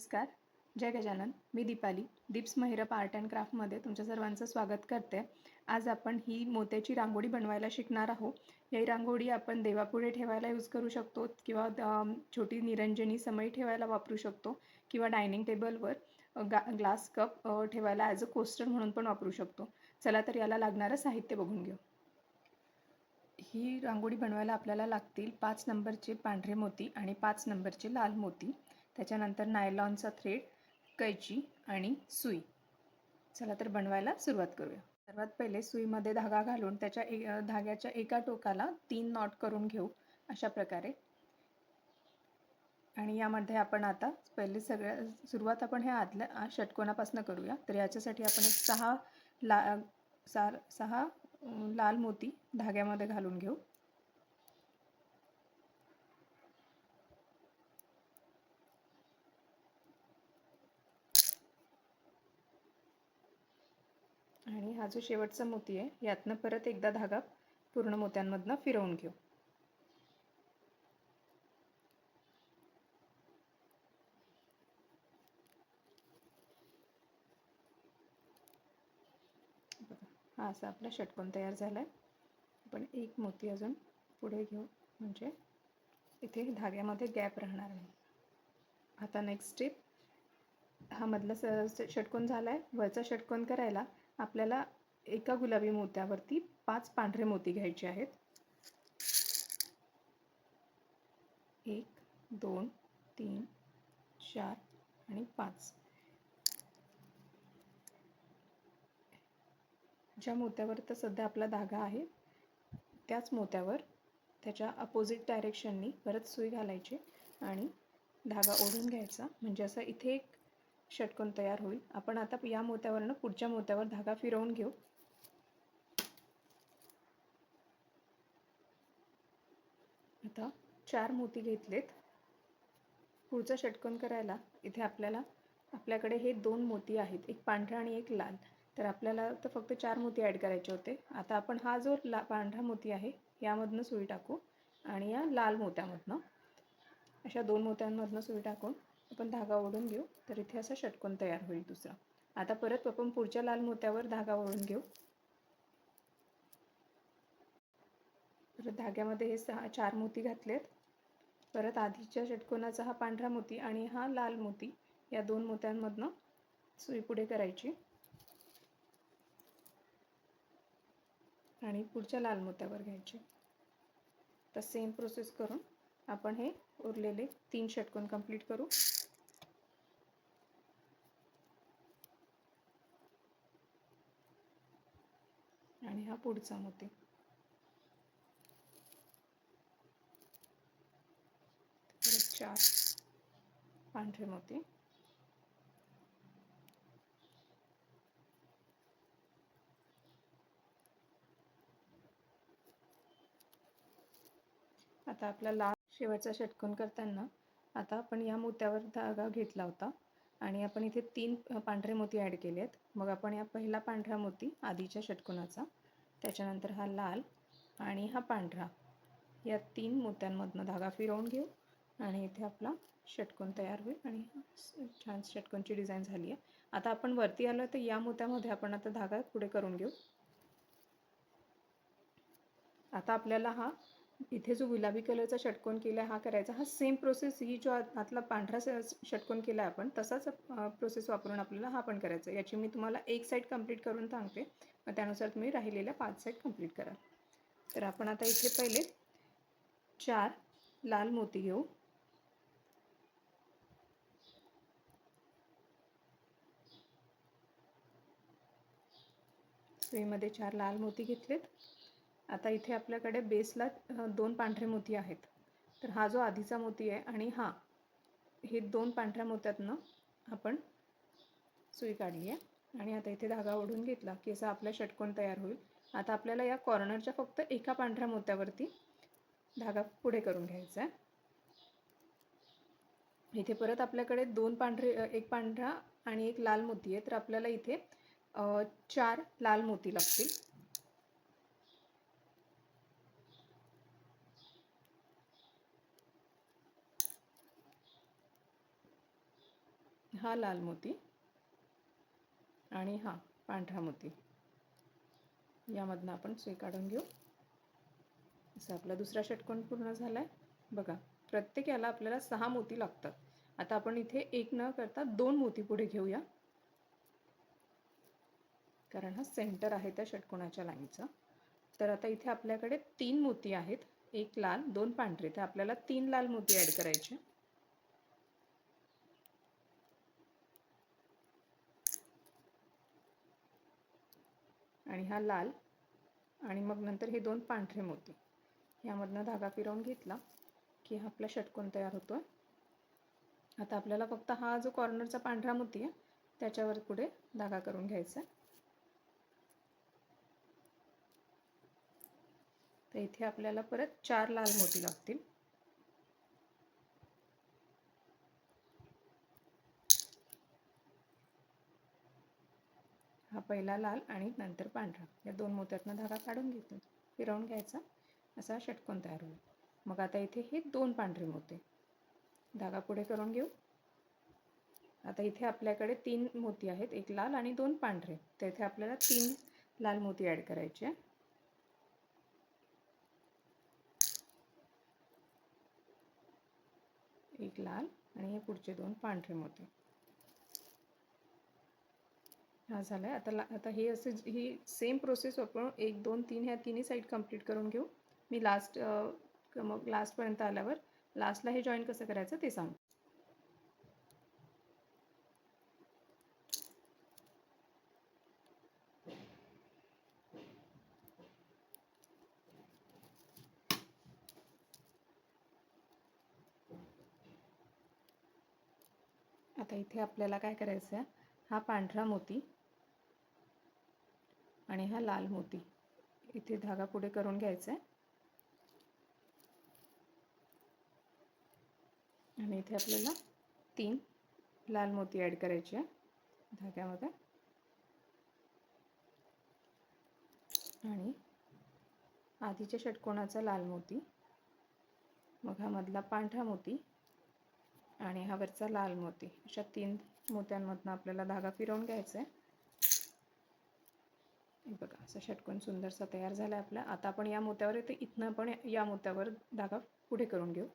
नमस्कार. जय गजानन. मी Deepali. Deep's महिरप art and क्राफ्टमध्ये तुमच्या सर्वांचं स्वागत करते. आज आपण ही मोत्याची रांगोळी बनवायला शिकणार आहोत. ही रांगोळी आपण देवापुढे ठेवायला यूज करू शकतो किंवा छोटी निरंजनी समई ठेवायला वापरू शकतो किंवा डायनिंग टेबलवर ग्लास कप ठेवायला ॲज अ कोस्टर म्हणून पण वापरू शकतो. चला तर याला लागणारं साहित्य बघून घेऊ. ही रांगोळी बनवायला आपल्याला लागतील 5 नंबरचे पांढरे मोती आणि 5 नंबरचे लाल मोती. त्याच्यानंतर नायलॉनचा थ्रेड, कैची आणि सुई. चला तर बनवायला सुरुवात करूया. सर्वात पहिले सुईमध्ये धागा घालून त्याच्या धाग्याच्या एका टोकाला 3 नॉट करून घेऊ अशा प्रकारे. आणि यामध्ये आपण आता पहिले सुरुवात आपण ह्या आतल्या षटकोनापासून करूया. तर याच्यासाठी आपण एक 6 लाल मोती धाग्यामध्ये घालून घेऊ. आणि हा जो शेवटचा मोती आहे यातनं परत एकदा धागा पूर्ण मोत्यांमधनं फिरवून घेऊ. हा असा आपला षटकोन तयार झाला आहे. आपण एक मोती अजून पुढे घेऊ म्हणजे इथे धाग्यामध्ये गॅप राहणार नाही. आता नेक्स्ट स्टेप, हा मधला षटकोन झाला आहे. वरचा षटकोन करायला आपल्याला एका गुलाबी मोत्यावरती 5 पांढरे मोती घ्यायचे आहेत. 1, 2, 3, 4 आणि 5. ज्या मोत्यावर तर सध्या आपला धागा आहे त्याच मोत्यावर त्याच्या अपोजिट डायरेक्शननी परत सुई घालायची आणि धागा ओढून घ्यायचा. म्हणजे असं इथे एक षटकोन तयार होईल. आपण आता या मोत्यावरनं पुढच्या मोत्यावर धागा फिरवून घेऊ. आता 4 मोती घेतलेत. पुढचा षटकोन करायला इथे आपल्याकडे हे 2 मोती आहेत, एक पांढरा आणि एक लाल. तर आपल्याला तर फक्त 4 मोती ॲड करायचे होते. आता आपण हा जो पांढरा मोती आहे यामधनं सुई टाकू आणि या लाल मोत्यामधनं अशा 2 मोत्यांमधनं सुई टाकून आपण धागा ओढून घेऊ. तर इथे असा षटकोन तयार होईल दुसरा. आता परत आपण पुढच्या लाल मोत्यावर धागा ओढून घेऊ. परत धाग्यामध्ये हे 4 मोती घातलेत. परत आधीच्या षटकोनाचा हा पांढरा मोती आणि हा लाल मोती या 2 मोत्यांमधनं सुई पुढे करायची आणि पुढच्या लाल मोत्यावर घ्यायची. तर सेम प्रोसेस करून आपण हे उरलेले 3 षटकोन कंप्लीट करू. आणि हा पुढचा मोती. परत 4 पांढरे मोती. आता आपला शेवटचा षटकोन करताना आता आपण या मोत्यावर धागा घेतला होता आणि आपण इथे 3 पांढरे मोती ॲड केले आहेत. मग आपण या पहिला पांढरा मोती आधीच्या षटकोनाचा, त्याच्यानंतर हा लाल आणि हा पांढरा या 3 मोत्यांमधनं धागा फिरवून घेऊ आणि इथे आपला षटकोन तयार होईल आणि छान षटकोनची डिझाईन झाली आहे. आता आपण वरती आलो तर या मोत्यामध्ये आपण आता धागा पुढे करून घेऊ. आता आपल्याला हा इथे जो गुलाबी कलरचा षटकोन केला हा करायचा. हा सेम प्रोसेस ही जो आतला पांढरा षटकोन केला आपण तसाच प्रोसेस वापरून आपल्याला हा पण करायचा. याची मी तुम्हाला एक साईड कंप्लीट करून सांगते, मग त्यानुसार तुम्ही राहिलेल्या 5 साईड कंप्लीट करा. तर आपण आता इथे पहिले 4 लाल मोती घेऊ. सुईमध्ये 4 लाल मोती घेतलेत. आता इथे आपल्याकडे बेसला 2 पांढरे मोती आहेत. तर हा जो आधीचा मोती आहे आणि हे 2 पांढऱ्या मोत्यातनं आपण सुई काढली आहे आणि आता इथे धागा ओढून घेतला की असा आपला षटकोन तयार होईल. आता आपल्याला या कॉर्नरच्या फक्त एका पांढऱ्या मोत्यावरती धागा पुढे करून घ्यायचा आहे. इथे परत आपल्याकडे 2 पांढरे, एक पांढरा आणि एक लाल मोती आहे. तर आपल्याला इथे 4 लाल मोती लागतील. हा लाल मोती आणि हा पांढरा मोती, यामधनं आपण सुई काढून घेऊ. असं आपला दुसरा षटकोन पूर्ण झाला आहे बघा. प्रत्येक याला आपल्याला 6 मोती लागतात. आता आपण इथे एक न करता 2 मोती पुढे घेऊया, कारण हा सेंटर आहे त्या षटकोनाच्या लाईनचा. तर आता इथे आपल्याकडे 3 मोती आहेत, एक लाल 2 पांढरे, तर आपल्याला 3 लाल मोती ॲड करायचे. आणि हा लाल आणि मग नंतर हे 2 पांढरे मोती, यामधनं धागा फिरवून घेतला की हा आपला षटकोन तयार होतो. आता आपल्याला फक्त हा जो कॉर्नरचा पांढरा मोती आहे त्याच्यावर पुढे धागा करून घ्यायचा आहे. तर इथे आपल्याला परत 4 लाल मोती लागतील. हा पहिला लाल आणि नंतर पांढरा, या 2 मोत्यातनं धागा काढून घेतो, फिरवून घ्यायचा, असा षटकोन तयार होईल. मग आता इथे हे 2 पांढरे मोती, धागा पुढे करून घेऊ. आता इथे आपल्याकडे 3 मोती आहेत, एक लाल आणि 2 पांढरे, तर इथे आपल्याला 3 लाल मोती ॲड करायचे. एक लाल आणि हे पुढचे 2 पांढरे मोती. हा झाला आहे. आता हे असं ही सेम प्रोसेस आपण 1 2 3 ह्या तिन्ही साईड कंप्लीट करून घेऊ. मी मग लास्टपर्यंत आल्यावर लास्टला हे जॉईन कसं करायचं ते सांगू. आता इथे आपल्याला काय करायचं आहे, हा पांढरा मोती आणि हा लाल मोती, इथे धागा पुढे करून घ्यायचा आहे. आणि इथे आपल्याला 3 लाल मोती ॲड करायचे आहे धाग्यामध्ये. आणि आधीच्या षटकोनाचा लाल मोती, मग हा मधला पांढरा मोती आणि हा वरचा लाल मोती, अशा 3 मोत्यांमधनं आपल्याला धागा फिरवून घ्यायचा आहे. बघा असा षटकोन सुंदरसा तयार झाला आहे आपला. आता आपण या मोत्यावर येते, इथनं आपण या मोत्यावर धागा पुढे करून घेऊ.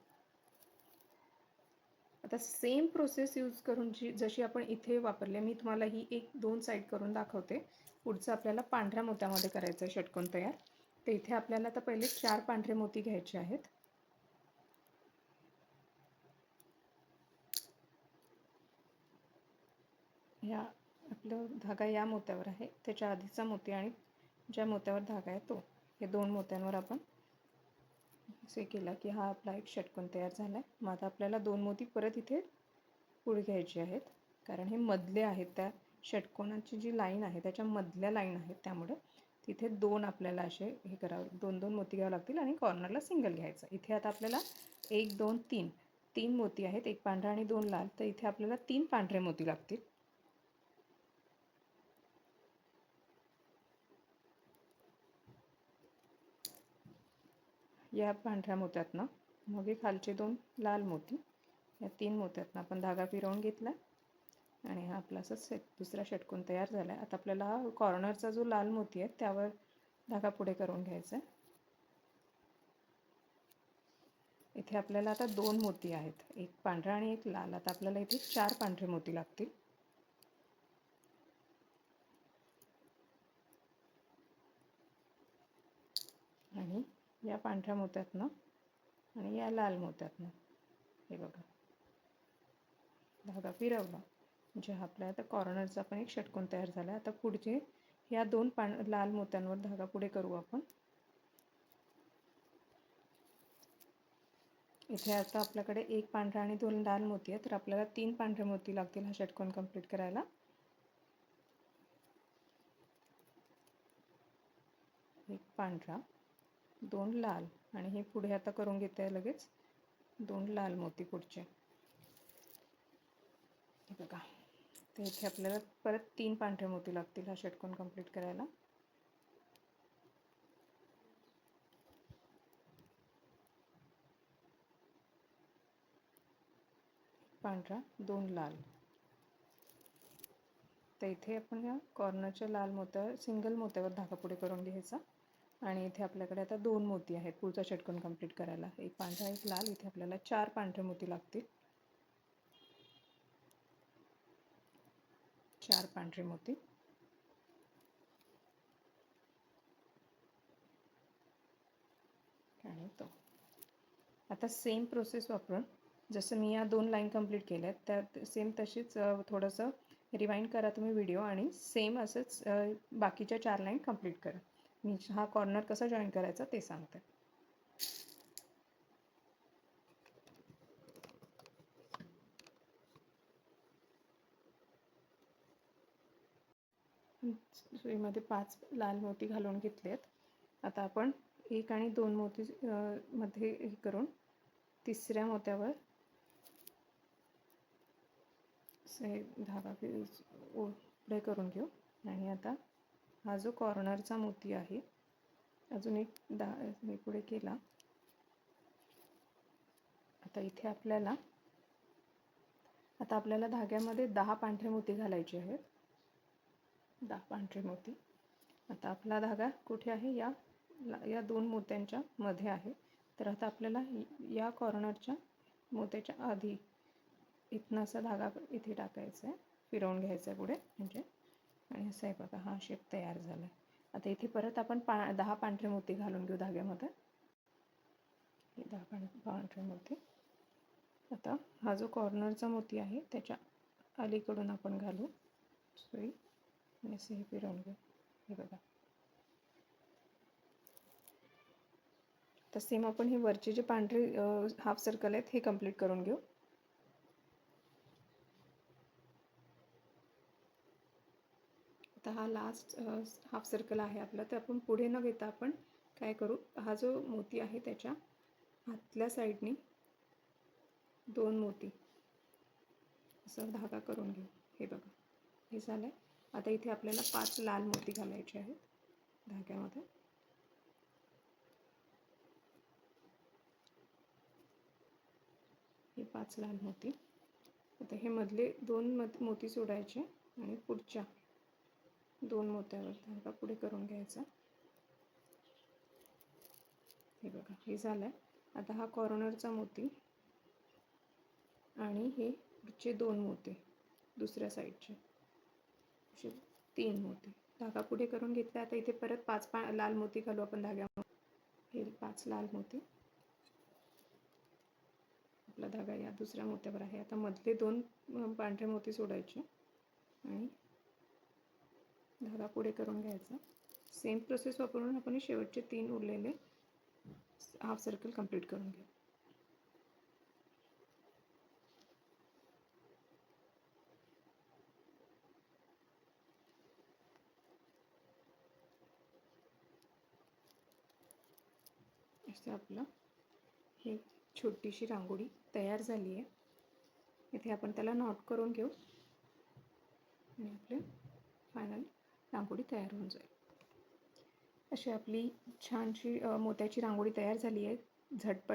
आता सेम प्रोसेस यूज करून जशी आपण इथे वापरली, मी तुम्हाला ही 1 2 साईड करून दाखवते. पुढचं आपल्याला पांढऱ्या मोत्यामध्ये करायचं आहे षटकोन तयार. तर इथे आपल्याला आता पहिले 4 पांढरे मोती घ्यायचे आहेत. या आपलं धागा या मोत्यावर आहे, त्याच्या आधीचा मोती आणि ज्या मोत्यावर धागा आहे तो, हे 2 मोत्यांवर आपण असे केला की हा आपला एक षटकोन तयार झाला आहे. मग आता आपल्याला 2 मोती परत इथे पुढे घ्यायचे आहेत, कारण हे मधले आहेत, त्या षटकोनाची जी लाईन आहे त्याच्या मधल्या लाईन आहेत, त्यामुळे तिथे 2 आपल्याला असे हे करावं, 2 2 मोती घ्यावे लागतील आणि कॉर्नरला सिंगल घ्यायचं. इथे आता आपल्याला 1 2 3 3 मोती आहेत, एक पांढरा आणि 2 लाल, तर इथे आपल्याला 3 पांढरे मोती लागतील. या पांढऱ्या मोत्यातनं मग हे खालचे 2 लाल मोती, या 3 मोत्यातनं आपण धागा फिरवून घेतला आणि हा आपला असा दुसरा षटकोन तयार झाला आहे. आता आपल्याला हा कॉर्नरचा जो लाल मोती आहे त्यावर धागा पुढे करून घ्यायचा आहे. इथे आपल्याला आता 2 मोती आहेत, एक पांढरा आणि एक लाल. आता आपल्याला इथे 4 पांढरे मोती लागतील. आणि या पांढऱ्या मोत्यातनं आणि या लाल मोत्यातनं हे बघा धागा फिरवला म्हणजे हा आपला आता कॉर्नरचा पण एक षटकोन तयार झाला आहे. आता पुढचे या 2 लाल मोत्यांवर धागा पुढे करू आपण. इथे आता आपल्याकडे एक पांढरा आणि 2 लाल मोती आहेत, तर आपल्याला 3 पांढरे मोती लागतील हा षटकोन कंप्लीट करायला. एक पांढरा 2 लाल आणि हे पुढे आता करून घेते आहे लगेच 2 लाल मोती पुढचे. बघा, तर इथे आपल्याला परत 3 पांढरे मोती लागतील हा षटकोन कंप्लीट करायला. पांढरा 2 लाल तर इथे आपण या कॉर्नरच्या लाल मोत्यावर सिंगल मोत्यावर धागा पुढे करून घ्यायचा आणि इथे आपल्याकडे आता 2 मोती आहेत पुढचा षटकोन कंप्लीट करायला. एक पांढरा एक लाल. इथे आपल्याला 4 पांढरे मोती लागतील. 4 पांढरे मोती. आणि तो आता सेम प्रोसेस वापरून जसं मी या 2 लाईन कंप्लीट केल्या आहेत त्या सेम तशीच थोडंसं रिवाइंड करा तुम्ही व्हिडिओ आणि सेम असंच बाकीच्या 4 लाईन कंप्लीट करा. मी हा कॉर्नर कसा जॉईन करायचा ते सांगते. सुईमध्ये 5 लाल मोती घालून घेतलेत. आता आपण 1 आणि 2 मोती मध्ये हे करून तिसऱ्या मोत्यावर धागा पुढे करून घेऊ. आणि आता हा जो कॉर्नरचा मोती आहे अजून एक मी पुढे केला. आता इथे आपल्याला धाग्यामध्ये 10 पांढरे मोती घालायचे आहेत. 10 पांढरे मोती. आता आपला धागा कुठे आहे? या 2 मोत्यांच्या मध्ये आहे. तर आता आपल्याला या कॉर्नरच्या मोत्याच्या आधी इथनं असा धागा इथे टाकायचा आहे, फिरवून घ्यायचा आहे पुढे म्हणजे. आणि असं आहे बघा, हा शेप तयार झाला आहे. आता इथे परत आपण 10 पांढरे मोती घालून घेऊ धाग्यामध्ये. 10 पांढरे मोती. आता हा जो कॉर्नरचा मोती आहे त्याच्या अलीकडून आपण घालू सुई आणि असे हे फिरवून घेऊ. हे बघा. तर सेम आपण हे वरचे जे पांढरे हाफ सर्कल आहेत हे कंप्लीट करून घेऊ. आता हा लास्ट हाफ सर्कल आहे आपला. तर आपण पुढे न घेता आपण काय करू, हा जो मोती आहे त्याच्या आतल्या साईडने 2 मोती असं धागा करून घेऊ. हे बघा, हे झालंय. आता इथे आपल्याला 5 लाल मोती घालायचे आहेत धाग्यामध्ये. हे 5 लाल मोती. आता हे मधले 2 मोती सोडायचे आणि पुढच्या 2 मोत्यावर धागा पुढे करून घ्यायचा. हे बघा, हे झालंय. आता हा कॉर्नरचा मोती आणि हे पुढचे 2 मोती दुसऱ्या साईडचे असे 3 मोती धागा पुढे करून घेतला. आता इथे परत 5 लाल मोती घालू आपण धाग्यामध्ये. हे 5 लाल मोती. आपला धागा या दुसऱ्या मोत्यावर आहे. आता मधले 2 पांढरे मोती सोडायचे आणि धागा पुढे करून घ्यायचा. सेम प्रोसेस वापरून आपण शेवटचे 3 उरलेले हाफ सर्कल कंप्लीट करून घेऊ. असं आपलं हे छोटीशी रांगोळी तयार झाली आहे. इथे आपण त्याला नॉट करून घेऊ आणि आपले फायनल रांगोळी तयार होऊन जाईल. अशी आपली छानशी मोत्याची रांगोळी तयार झाली आहे.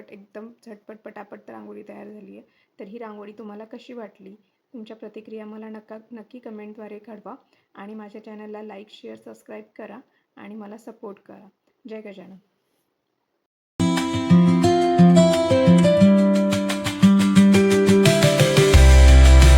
एकदम झटपट पटापट रांगोळी तयार झाली आहे. तर ही रांगोळी तुम्हाला कशी वाटली? तुमच्या प्रतिक्रिया मला नक्की कमेंटद्वारे कळवा आणि माझ्या चॅनलला लाईक, शेअर, सबस्क्राईब करा आणि मला सपोर्ट करा. जय गजानन.